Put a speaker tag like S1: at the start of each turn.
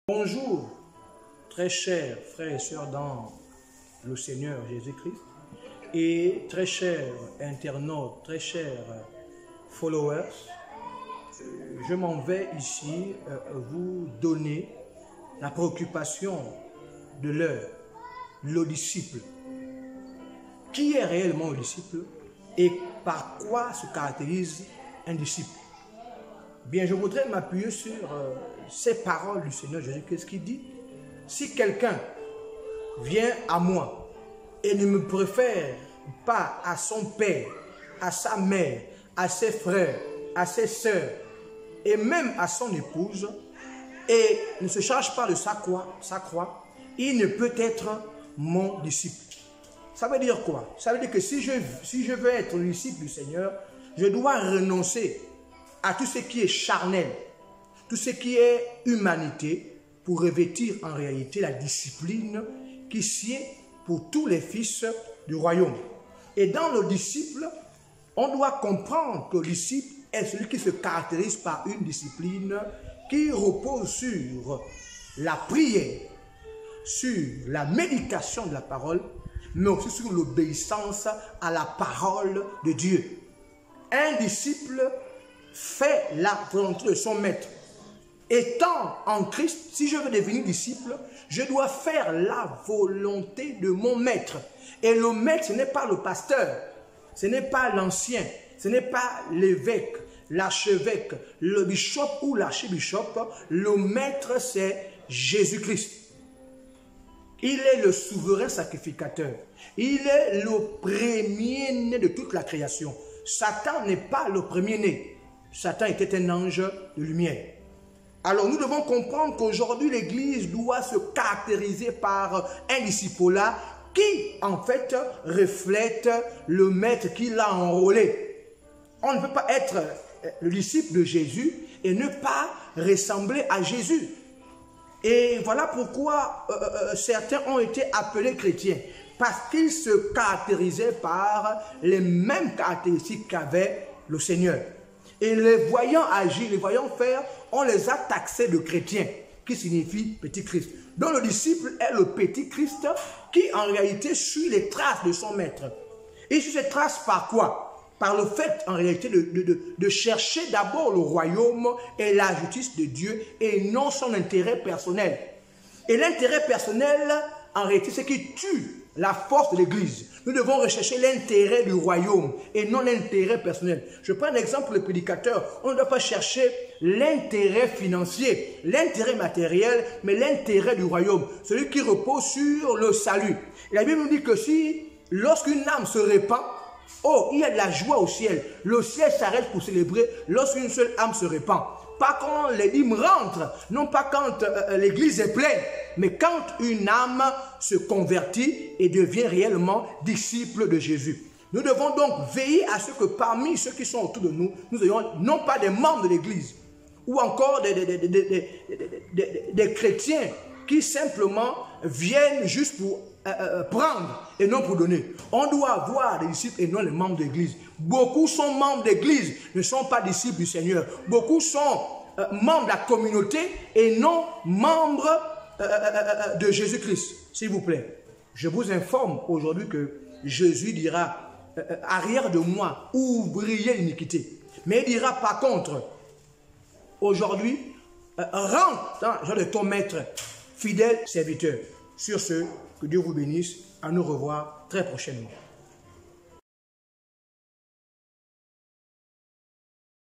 S1: Bonjour, très chers frères et sœurs dans le Seigneur Jésus-Christ et très chers internautes, très chers followers. Je m'en vais ici vous donner la préoccupation de l'heure, le disciple. Qui est réellement le disciple et par quoi se caractérise un disciple? Bien, je voudrais m'appuyer sur ces paroles du Seigneur Jésus-Christ qui dit: si quelqu'un vient à moi et ne me préfère pas à son père, à sa mère, à ses frères, à ses sœurs et même à son épouse, et ne se charge pas de sa croix, il ne peut être mon disciple. Ça veut dire quoi? Ça veut dire que si je veux être le disciple du Seigneur, je dois renoncer à tout ce qui est charnel, tout ce qui est humanité, pour revêtir en réalité la discipline qui sied pour tous les fils du royaume. Et dans le disciple, on doit comprendre que le disciple est celui qui se caractérise par une discipline qui repose sur la prière, sur la méditation de la parole, mais aussi sur l'obéissance à la parole de Dieu. Un disciple fait la volonté de son maître. Étant en Christ, si je veux devenir disciple, je dois faire la volonté de mon maître. Et le maître, ce n'est pas le pasteur, ce n'est pas l'ancien, ce n'est pas l'évêque, l'archevêque, le bishop ou l'archibishop. Le maître, c'est Jésus-Christ. Il est le souverain sacrificateur. Il est le premier-né de toute la création. Satan n'est pas le premier-né. Satan était un ange de lumière. Alors nous devons comprendre qu'aujourd'hui l'Église doit se caractériser par un disciple-là qui en fait reflète le maître qui l'a enrôlé. On ne peut pas être le disciple de Jésus et ne pas ressembler à Jésus. Et voilà pourquoi certains ont été appelés chrétiens, parce qu'ils se caractérisaient par les mêmes caractéristiques qu'avait le Seigneur. Et les voyant agir, les voyant faire, on les a taxés de chrétiens, qui signifie petit Christ. Donc le disciple est le petit Christ qui en réalité suit les traces de son maître. Et suit ces traces par quoi? Par le fait en réalité de chercher d'abord le royaume et la justice de Dieu et non son intérêt personnel. Et l'intérêt personnel, en réalité, c'est qui tue la force de l'Église. Nous devons rechercher l'intérêt du royaume et non l'intérêt personnel. Je prends un exemple pour le prédicateur. On ne doit pas chercher l'intérêt financier, l'intérêt matériel, mais l'intérêt du royaume. Celui qui repose sur le salut. Et la Bible nous dit que si, lorsqu'une âme se répand, oh, il y a de la joie au ciel. Le ciel s'arrête pour célébrer lorsqu'une seule âme se répand. Pas quand les dîmes rentrent, non pas quand l'église est pleine, mais quand une âme se convertit et devient réellement disciple de Jésus. Nous devons donc veiller à ce que parmi ceux qui sont autour de nous, nous ayons non pas des membres de l'église ou encore des chrétiens qui simplement viennent juste pour prendre et non pour donner. On doit avoir des disciples et non les membres de l'église. Beaucoup sont membres d'église, ne sont pas disciples du Seigneur. Beaucoup sont membres de la communauté et non membres de Jésus-Christ. S'il vous plaît, je vous informe aujourd'hui que Jésus dira: arrière de moi, ouvrier l'iniquité. Mais il dira par contre, aujourd'hui, rentre dans le genre de ton maître, fidèle serviteur. Sur ce, que Dieu vous bénisse. À nous revoir très prochainement.